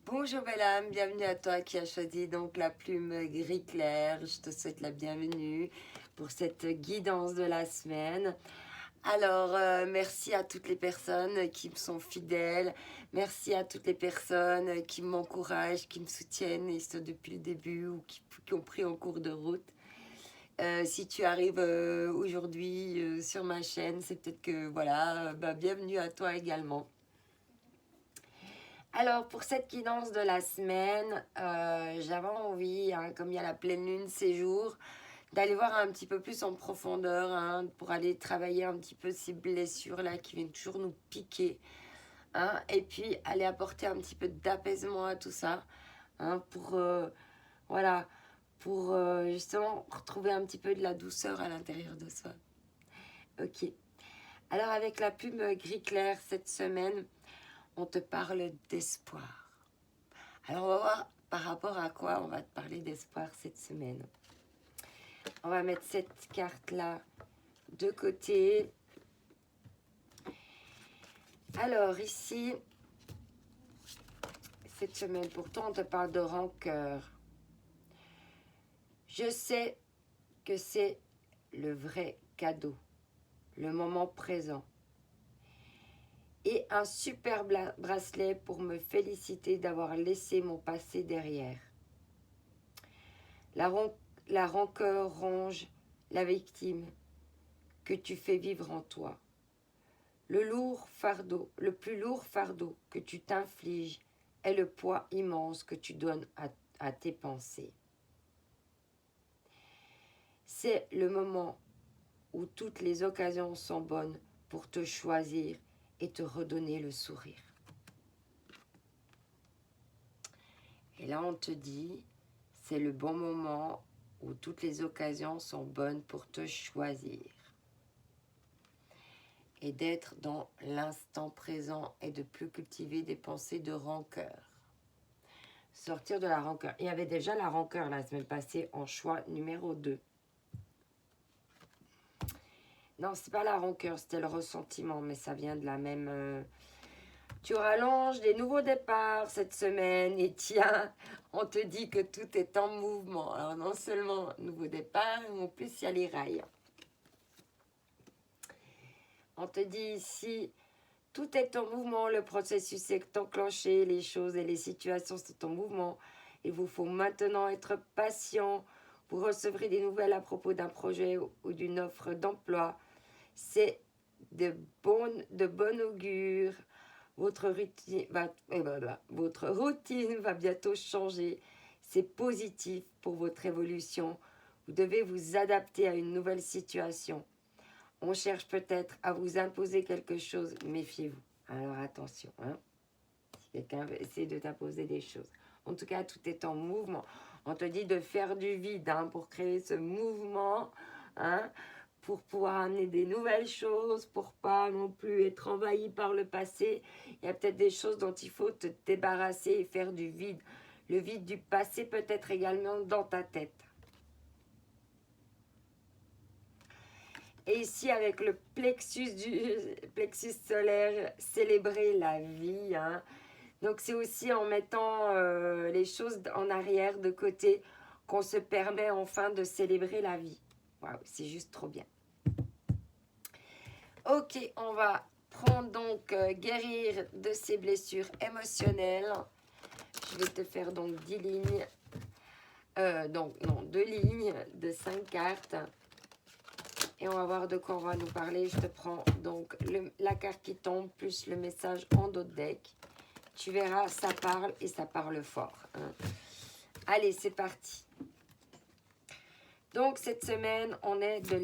Bonjour belle âme, bienvenue à toi qui as choisi donc la plume gris clair. Je te souhaite la bienvenue pour cette guidance de la semaine. Alors, merci à toutes les personnes qui me sont fidèles. Merci à toutes les personnes qui m'encouragent, qui me soutiennent, et ce depuis le début ou qui ont pris en cours de route. Si tu arrives aujourd'hui sur ma chaîne, c'est peut-être que voilà, bienvenue à toi également. Alors, pour cette guidance de la semaine, j'avais envie, hein, comme il y a la pleine lune ces jours, d'aller voir un petit peu plus en profondeur, hein, pour aller travailler un petit peu ces blessures-là qui viennent toujours nous piquer, hein, et puis aller apporter un petit peu d'apaisement à tout ça, hein, voilà, pour justement retrouver un petit peu de la douceur à l'intérieur de soi. Ok. Alors, avec la plume gris clair cette semaine, on te parle d'espoir. Alors, on va voir par rapport à quoi on va te parler d'espoir cette semaine. On va mettre cette carte-là de côté. Alors, ici, cette semaine, pour toi, on te parle de rancœur. Je sais que c'est le vrai cadeau, le moment présent. Et un super bracelet pour me féliciter d'avoir laissé mon passé derrière. La rancœur ronge la victime que tu fais vivre en toi. Le plus lourd fardeau que tu t'infliges est le poids immense que tu donnes à tes pensées. C'est le moment où toutes les occasions sont bonnes pour te choisir et te redonner le sourire. Et là, on te dit, c'est le bon moment où toutes les occasions sont bonnes pour te choisir. Et d'être dans l'instant présent et de plus cultiver des pensées de rancœur. Sortir de la rancœur. Il y avait déjà la rancœur la semaine passée en choix numéro 2. Non, c'est pas la rancœur, c'était le ressentiment, mais ça vient de la même... Tu rallonges des nouveaux départs cette semaine et tiens, on te dit que tout est en mouvement. Alors non seulement nouveau départ, mais en plus il y a les rails. On te dit ici, tout est en mouvement, le processus est enclenché, les choses et les situations sont en mouvement. Il vous faut maintenant être patient. Vous recevrez des nouvelles à propos d'un projet ou d'une offre d'emploi. C'est de bon augure. Votre routine va bientôt changer. C'est positif pour votre évolution. Vous devez vous adapter à une nouvelle situation. On cherche peut-être à vous imposer quelque chose, méfiez-vous. Alors attention, hein. Si quelqu'un veut essayer de t'imposer des choses. En tout cas, tout est en mouvement. On te dit de faire du vide, hein, pour créer ce mouvement, hein, pour pouvoir amener des nouvelles choses, pour pas non plus être envahi par le passé. Il y a peut-être des choses dont il faut te débarrasser et faire du vide. Le vide du passé peut être également dans ta tête. Et ici, avec le plexus solaire, célébrer la vie, hein. Donc, c'est aussi en mettant les choses en arrière, de côté, qu'on se permet enfin de célébrer la vie. Waouh, c'est juste trop bien. Ok, on va prendre donc guérir de ces blessures émotionnelles. Je vais te faire donc 10 lignes. Donc, non, 2 lignes de 5 cartes. Et on va voir de quoi on va nous parler. Je te prends donc la carte qui tombe plus le message en dos de deck. Tu verras, ça parle et ça parle fort, hein. Allez, c'est parti. Donc, cette semaine, on est dans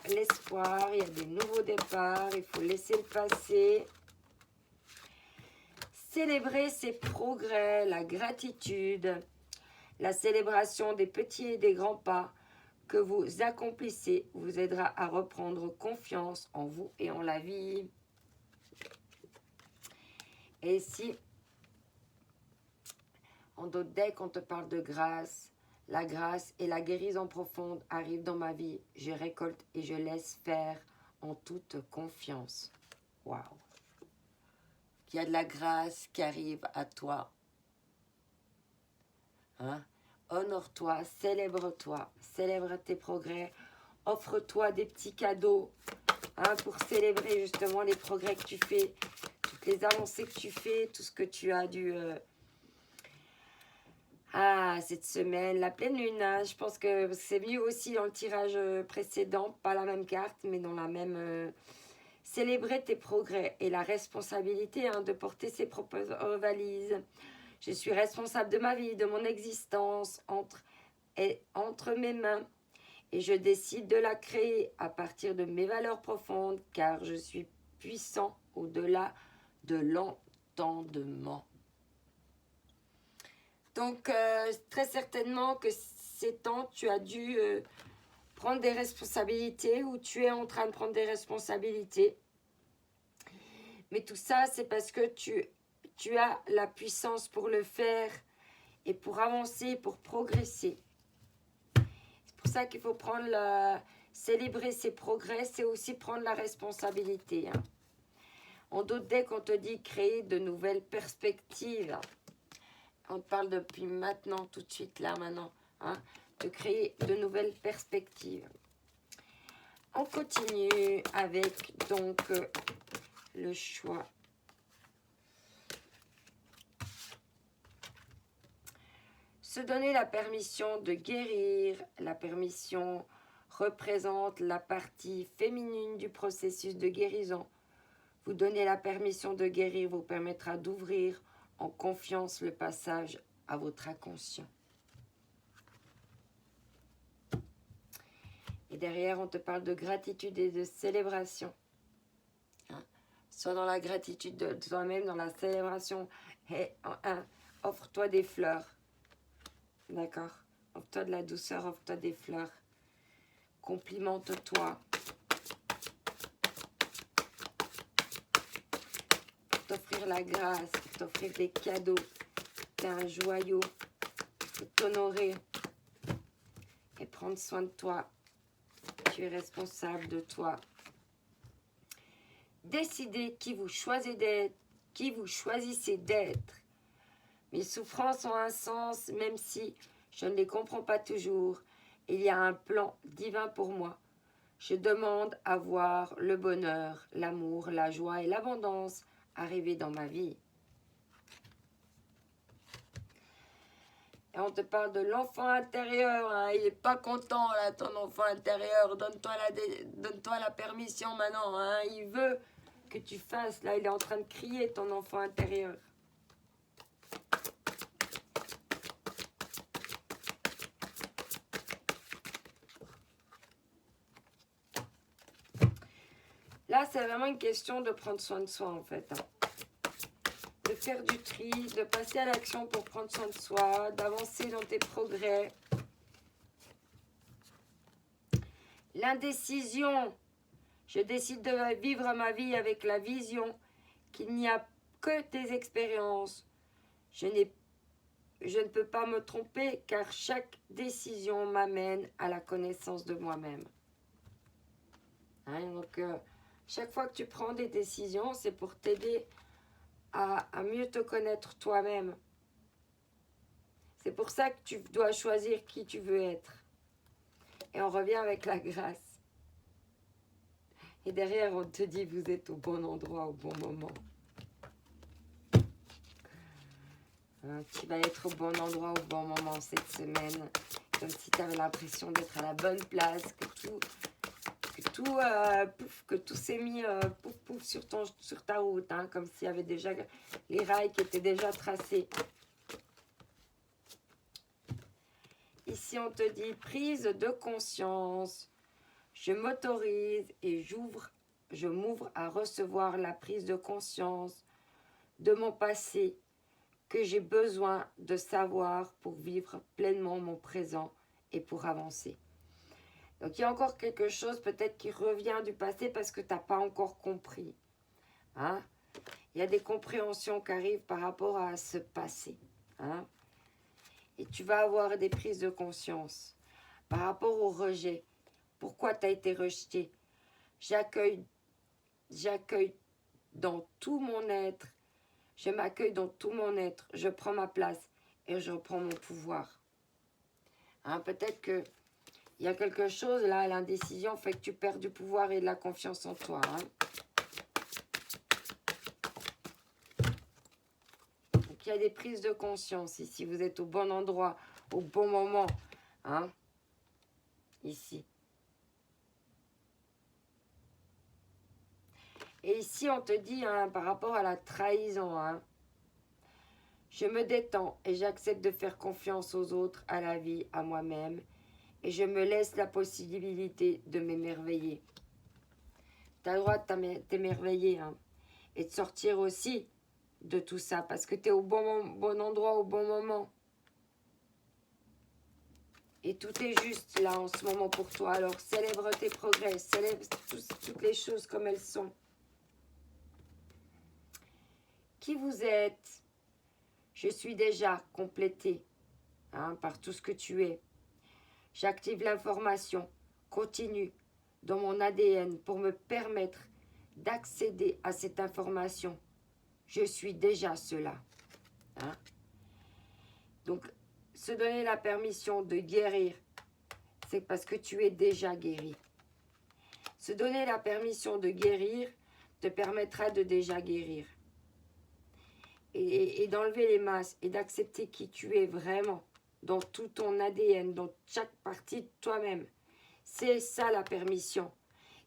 l'espoir. Il y a des nouveaux départs. Il faut laisser le passé. Célébrer ses progrès, la gratitude, la célébration des petits et des grands pas que vous accomplissez vous aidera à reprendre confiance en vous et en la vie. Et ici, en dos de deck, on te parle de grâce. La grâce et la guérison profonde arrivent dans ma vie. Je récolte et je laisse faire en toute confiance. Waouh. Il y a de la grâce qui arrive à toi. Hein? Honore-toi, célèbre tes progrès, offre-toi des petits cadeaux pour célébrer justement les progrès que tu fais, toutes les avancées que tu fais, tout ce que tu as dû... cette semaine, la pleine lune, hein, je pense que c'est mieux aussi dans le tirage précédent, pas la même carte, mais dans la même... célébrer tes progrès et la responsabilité de porter ses propres valises. Je suis responsable de ma vie, de mon existence, entre mes mains. Et je décide de la créer à partir de mes valeurs profondes, car je suis puissant au-delà de l'entendement. Donc, très certainement que ces temps, tu as dû prendre des responsabilités ou tu es en train de prendre des responsabilités. Mais tout ça, c'est parce que tu as la puissance pour le faire et pour avancer, pour progresser. C'est pour ça qu'il faut célébrer ses progrès, c'est aussi prendre la responsabilité. On doute dès qu'on te dit créer de nouvelles perspectives. On te parle depuis maintenant, tout de suite, là, maintenant, de créer de nouvelles perspectives. On continue avec, donc, le choix. Se donner la permission de guérir. La permission représente la partie féminine du processus de guérison. Vous donner la permission de guérir vous permettra d'ouvrir en confiance le passage à votre inconscient. Et derrière, on te parle de gratitude et de célébration. Sois dans la gratitude de toi-même, dans la célébration. Et offre-toi des fleurs. D'accord? Offre-toi de la douceur, offre-toi des fleurs. Complimente-toi. Pour t'offrir la grâce, pour t'offrir des cadeaux. T'es un joyau. Pour t'honorer. Et prendre soin de toi. Tu es responsable de toi. Décidez qui vous choisissez d'être. Mes souffrances ont un sens, même si je ne les comprends pas toujours. Il y a un plan divin pour moi. Je demande à voir le bonheur, l'amour, la joie et l'abondance arriver dans ma vie. Et on te parle de l'enfant intérieur. Il n'est pas content, là, ton enfant intérieur. Donne-toi la permission maintenant. Il veut que tu fasses. Là, il est en train de crier, ton enfant intérieur. Là, c'est vraiment une question de prendre soin de soi, en fait. De faire du tri, de passer à l'action pour prendre soin de soi, d'avancer dans tes progrès. L'indécision. Je décide de vivre ma vie avec la vision qu'il n'y a que des expériences. Je ne peux pas me tromper car chaque décision m'amène à la connaissance de moi-même. Donc, chaque fois que tu prends des décisions, c'est pour t'aider à mieux te connaître toi-même. C'est pour ça que tu dois choisir qui tu veux être. Et on revient avec la grâce. Et derrière, on te dit, vous êtes au bon endroit, au bon moment. Tu vas être au bon endroit, au bon moment cette semaine. Comme si tu avais l'impression d'être à la bonne place, que tout s'est mis pouf pouf sur ta route, comme s'il y avait déjà les rails qui étaient déjà tracés. Ici on te dit prise de conscience. Je m'autorise et je m'ouvre à recevoir la prise de conscience de mon passé que j'ai besoin de savoir pour vivre pleinement mon présent et pour avancer. Donc, il y a encore quelque chose peut-être qui revient du passé parce que tu n'as pas encore compris. Il y a des compréhensions qui arrivent par rapport à ce passé. Et tu vas avoir des prises de conscience par rapport au rejet. Pourquoi tu as été rejeté? J'accueille dans tout mon être Je m'accueille dans tout mon être. Je prends ma place et je reprends mon pouvoir. Hein, peut-être qu'il y a quelque chose là, l'indécision fait que tu perds du pouvoir et de la confiance en toi. Hein. Donc il y a des prises de conscience ici. Vous êtes au bon endroit, au bon moment. Hein, ici. Et ici, on te dit, hein, par rapport à la trahison, hein, je me détends et j'accepte de faire confiance aux autres, à la vie, à moi-même. Et je me laisse la possibilité de m'émerveiller. Tu as le droit de t'émerveiller, hein, et de sortir aussi de tout ça, parce que tu es au bon endroit, au bon moment. Et tout est juste là en ce moment pour toi. Alors célèbre tes progrès, célèbre toutes les choses comme elles sont. Qui vous êtes? Je suis déjà complété, hein, par tout ce que tu es. J'active l'information continue dans mon ADN pour me permettre d'accéder à cette information. Je suis déjà cela. Hein? Donc, se donner la permission de guérir, c'est parce que tu es déjà guéri. Se donner la permission de guérir te permettra de déjà guérir. Et d'enlever les masques et d'accepter qui tu es vraiment dans tout ton ADN, dans chaque partie de toi-même. C'est ça la permission.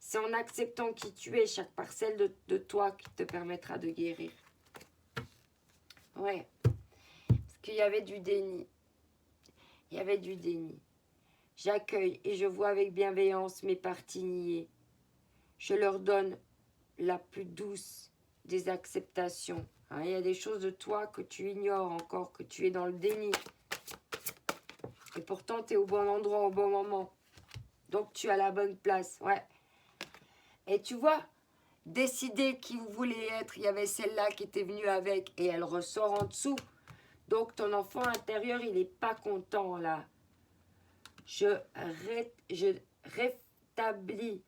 C'est en acceptant qui tu es, chaque parcelle de toi qui te permettra de guérir. Ouais. Parce qu'il y avait du déni. Il y avait du déni. J'accueille et je vois avec bienveillance mes parties niées. Je leur donne la plus douce des acceptations. Hein, il y a des choses de toi que tu ignores encore, que tu es dans le déni. Et pourtant, tu es au bon endroit, au bon moment. Donc, tu as la bonne place. Ouais. Et tu vois, décider qui vous voulez être. Il y avait celle-là qui était venue avec et elle ressort en dessous. Donc, ton enfant intérieur, il n'est pas content, là. Je rétablis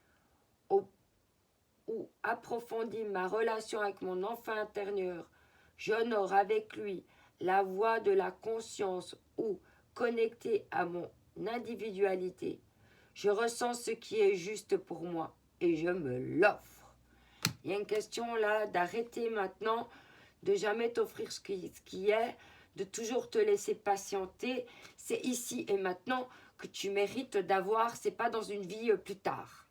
ou approfondis ma relation avec mon enfant intérieur. J'honore avec lui la voie de la conscience ou connecté à mon individualité. Je ressens ce qui est juste pour moi et je me l'offre. Il y a une question là d'arrêter maintenant, de jamais t'offrir ce qui est, de toujours te laisser patienter. C'est ici et maintenant que tu mérites d'avoir, c'est pas dans une vie plus tard.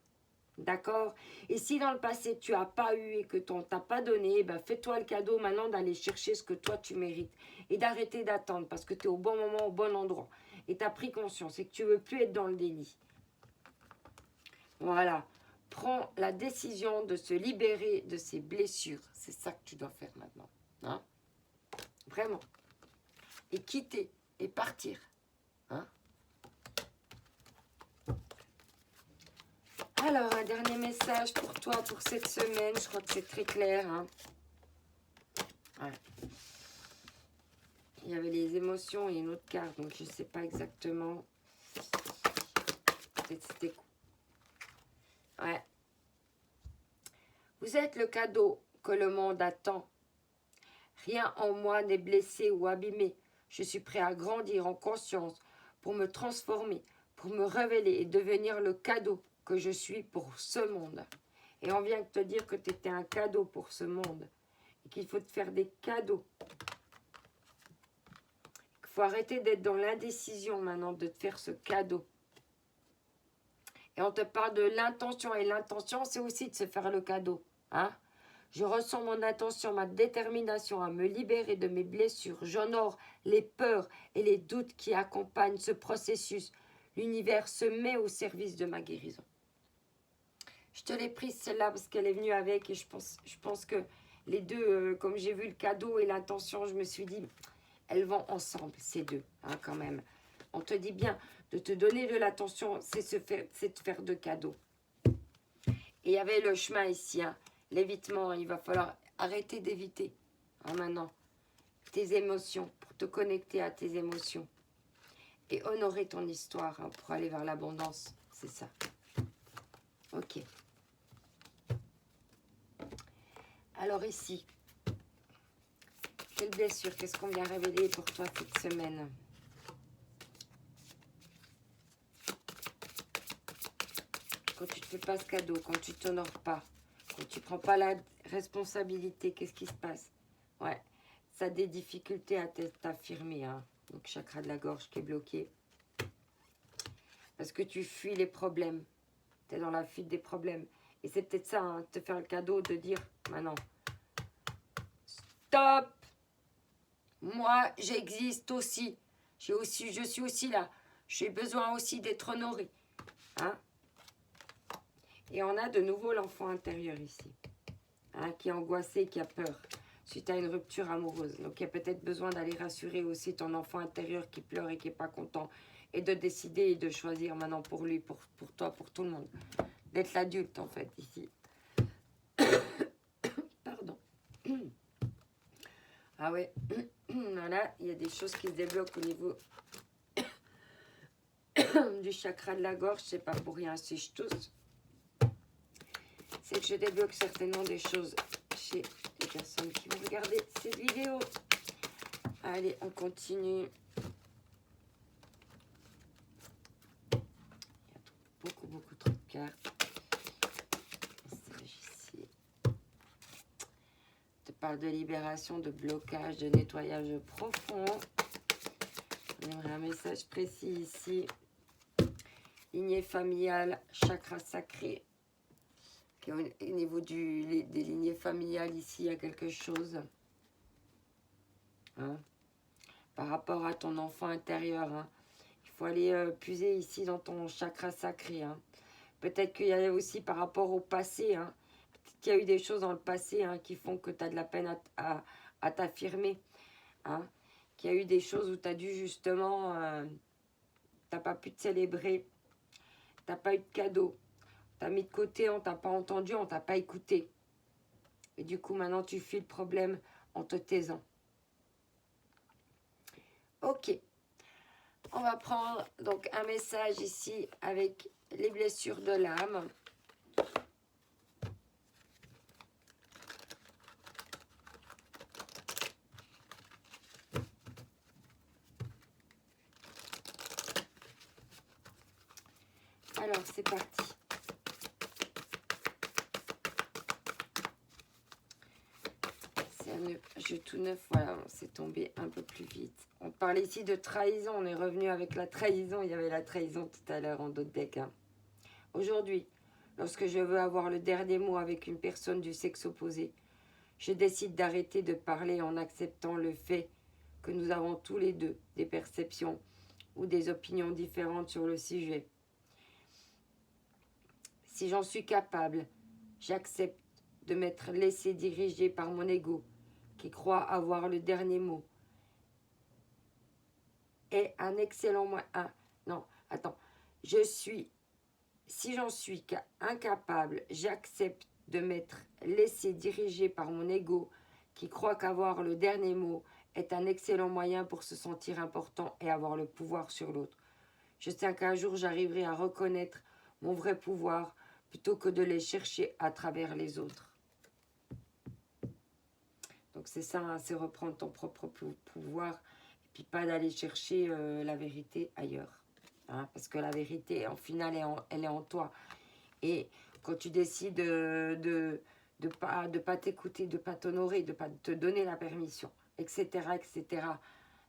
D'accord? Et si dans le passé tu n'as pas eu et que t'en t'a pas donné, ben fais-toi le cadeau maintenant d'aller chercher ce que toi tu mérites. Et d'arrêter d'attendre parce que tu es au bon moment, au bon endroit. Et tu as pris conscience et que tu ne veux plus être dans le déni. Voilà. Prends la décision de se libérer de ces blessures. C'est ça que tu dois faire maintenant. Hein? Vraiment. Et quitter et partir. Hein? Alors, un dernier message pour toi, pour cette semaine. Je crois que c'est très clair. Hein? Ouais. Il y avait les émotions et une autre carte, donc je ne sais pas exactement. Peut-être c'était quoi. Ouais. Vous êtes le cadeau que le monde attend. Rien en moi n'est blessé ou abîmé. Je suis prêt à grandir en conscience pour me transformer, pour me révéler et devenir le cadeau que je suis pour ce monde. Et on vient de te dire que tu étais un cadeau pour ce monde. Et qu'il faut te faire des cadeaux. Il faut arrêter d'être dans l'indécision maintenant, de te faire ce cadeau. Et on te parle de l'intention. Et l'intention, c'est aussi de se faire le cadeau. Hein? Je ressens mon intention, ma détermination à me libérer de mes blessures. J'honore les peurs et les doutes qui accompagnent ce processus. L'univers se met au service de ma guérison. Je te l'ai prise celle-là parce qu'elle est venue avec. Et je pense que les deux, comme j'ai vu le cadeau et l'intention, je me suis dit, elles vont ensemble, ces deux, hein, quand même. On te dit bien, de te donner de l'attention, c'est te faire de cadeaux. Et il y avait le chemin ici, hein. L'évitement, il va falloir arrêter d'éviter, hein, maintenant, tes émotions, pour te connecter à tes émotions. Et honorer ton histoire, hein, pour aller vers l'abondance, c'est ça. Ok. Alors ici, Quelle blessure, qu'est-ce qu'on vient révéler pour toi cette semaine? Quand tu ne te fais pas ce cadeau, quand tu ne t'honores pas, quand tu ne prends pas la responsabilité, qu'est-ce qui se passe? Ouais, ça a des difficultés à t'affirmer, hein. Donc, chakra de la gorge qui est bloqué. Parce que tu fuis les problèmes. Tu es dans la fuite des problèmes. Et c'est peut-être ça, hein, te faire le cadeau de dire, maintenant, stop! Moi, j'existe aussi. Je suis aussi là. J'ai besoin aussi d'être honorée. Hein? Et on a de nouveau l'enfant intérieur ici. Hein, qui est angoissé, qui a peur. Suite à une rupture amoureuse. Donc, il y a peut-être besoin d'aller rassurer aussi ton enfant intérieur qui pleure et qui n'est pas content. Et de décider et de choisir maintenant pour lui, pour toi, pour tout le monde. D'être l'adulte, en fait, ici. Pardon. Ah ouais. Voilà, il y a des choses qui se débloquent au niveau du chakra de la gorge. C'est pas pour rien si je tousse. C'est que je débloque certainement des choses chez les personnes qui vont regarder cette vidéo. Allez, on continue. Il y a beaucoup trop de cartes. Ici. Je te parle de libération, de blocage, de nettoyage profond. On aimerait un message précis ici. Lignée familiale, chakra sacré. Au niveau des lignées familiales, ici, il y a quelque chose. Hein, par rapport à ton enfant intérieur. Hein. Il faut aller puiser ici dans ton chakra sacré. Hein. Peut-être qu'il y a aussi par rapport au passé. Hein. Peut-être qu'il y a eu des choses dans le passé hein, qui font que tu as de la peine à t'affirmer. Hein. Qu'il y a eu des choses où tu as dû justement... tu n'as pas pu te célébrer. Tu n'as pas eu de cadeau. Tu as mis de côté, on t'a pas entendu, on t'a pas écouté. Et du coup, maintenant, tu fuis le problème en te taisant. Ok. On va prendre donc un message ici avec les blessures de l'âme. Alors, c'est parti. C'est un jeu tout neuf. Voilà, on s'est tombé un peu plus vite. On parle ici de trahison. On est revenu avec la trahison. Il y avait la trahison tout à l'heure en d'autres decks. Hein. Aujourd'hui, lorsque je veux avoir le dernier mot avec une personne du sexe opposé, je décide d'arrêter de parler en acceptant le fait que nous avons tous les deux des perceptions ou des opinions différentes sur le sujet. Si j'en suis capable, j'accepte de m'être laissé diriger par mon ego, qui croit avoir le dernier mot. Et un excellent moyen... Ah, non, attends. Si j'en suis incapable, j'accepte de m'être laissé diriger par mon ego, qui croit qu'avoir le dernier mot est un excellent moyen pour se sentir important et avoir le pouvoir sur l'autre. Je sais qu'un jour j'arriverai à reconnaître mon vrai pouvoir plutôt que de les chercher à travers les autres. Donc c'est ça, hein, c'est reprendre ton propre pouvoir et puis pas d'aller chercher la vérité ailleurs. Hein, parce que la vérité, en final, elle est en toi. Et quand tu décides de pas t'écouter, de pas t'honorer, de pas te donner la permission, etc.,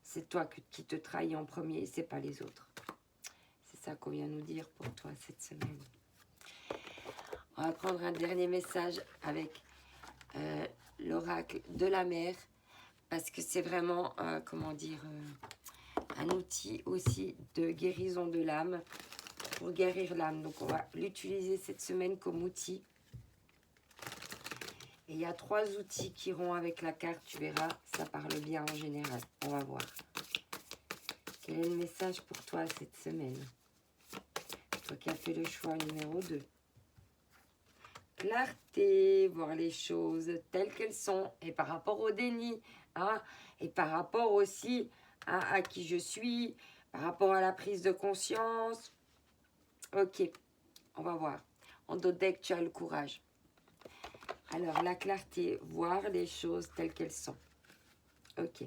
c'est toi qui te trahis en premier et c'est pas les autres. C'est ça qu'on vient nous dire pour toi cette semaine. On va prendre un dernier message avec l'oracle de la mer, parce que c'est vraiment, un outil aussi de guérison de l'âme, pour guérir l'âme. Donc on va l'utiliser cette semaine comme outil. Et il y a 3 outils qui iront avec la carte, tu verras, ça parle bien en général. On va voir. Quel est le message pour toi cette semaine? Toi qui as fait le choix numéro 2. Clarté, voir les choses telles qu'elles sont, et par rapport au déni, hein, et par rapport aussi à qui je suis, par rapport à la prise de conscience. Ok, on va voir. En d'autres decks, tu as le courage. Alors, la clarté, voir les choses telles qu'elles sont. Ok.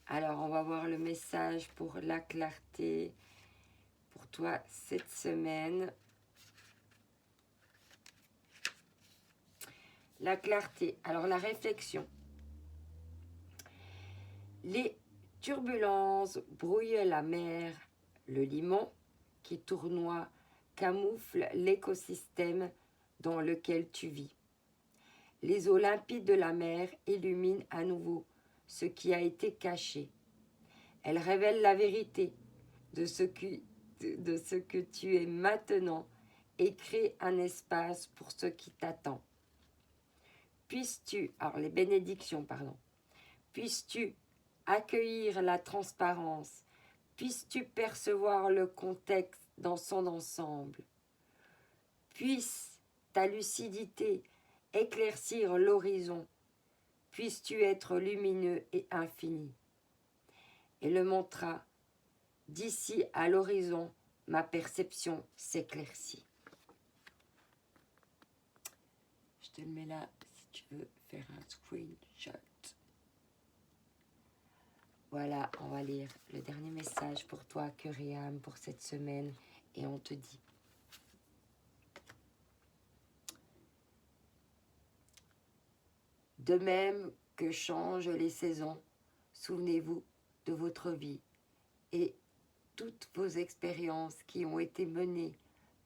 Alors, on va voir le message pour la clarté pour toi cette semaine. La clarté. Alors, la réflexion. Les turbulences brouillent la mer. Le limon qui tournoie camoufle l'écosystème dans lequel tu vis. Les eaux limpides de la mer illuminent à nouveau ce qui a été caché. Elles révèlent la vérité de ce que tu es maintenant et créent un espace pour ce qui t'attend. Puisses-tu, alors les bénédictions, pardon, puisses-tu accueillir la transparence, puisses-tu percevoir le contexte dans son ensemble, puisse ta lucidité éclaircir l'horizon, puisses-tu être lumineux et infini. Et le mantra, d'ici à l'horizon, ma perception s'éclaircit. Je te le mets là si tu veux faire un screenshot. Voilà, on va lire le dernier message pour toi, cœur et âme, pour cette semaine. Et on te dit. De même que changent les saisons, souvenez-vous de votre vie et toutes vos expériences qui ont été menées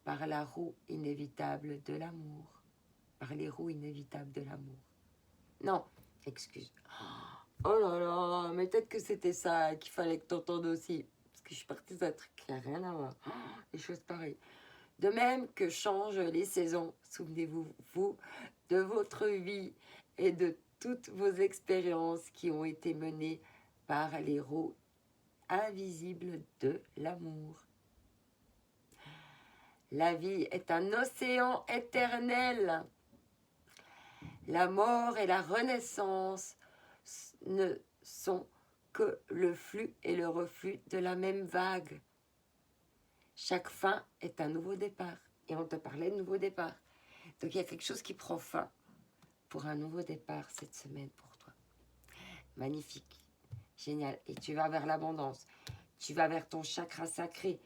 par la roue inévitable de l'amour. Par les roues inévitables de l'amour. Non, excuse. Oh là là, mais peut-être que c'était ça qu'il fallait que tu entendes aussi. Parce que je suis partie d'un truc qui n'a rien à voir. Des choses pareilles. De même que changent les saisons, souvenez-vous, vous, de votre vie et de toutes vos expériences qui ont été menées par les roues invisibles de l'amour. La vie est un océan éternel. La mort et la renaissance ne sont que le flux et le reflux de la même vague. Chaque fin est un nouveau départ. Et on te parlait de nouveau départ. Donc il y a quelque chose qui prend fin pour un nouveau départ cette semaine pour toi. Magnifique. Génial. Et tu vas vers l'abondance. Tu vas vers ton chakra sacré.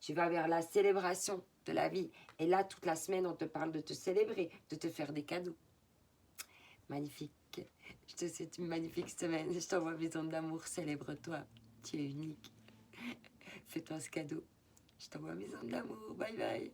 Tu vas vers la célébration de la vie. Et là, toute la semaine, on te parle de te célébrer, de te faire des cadeaux. Magnifique. Je te souhaite une magnifique semaine. Je t'envoie mes ondes d'amour. Célèbre-toi. Tu es unique. Fais-toi ce cadeau. Je t'envoie mes ondes d'amour. Bye bye.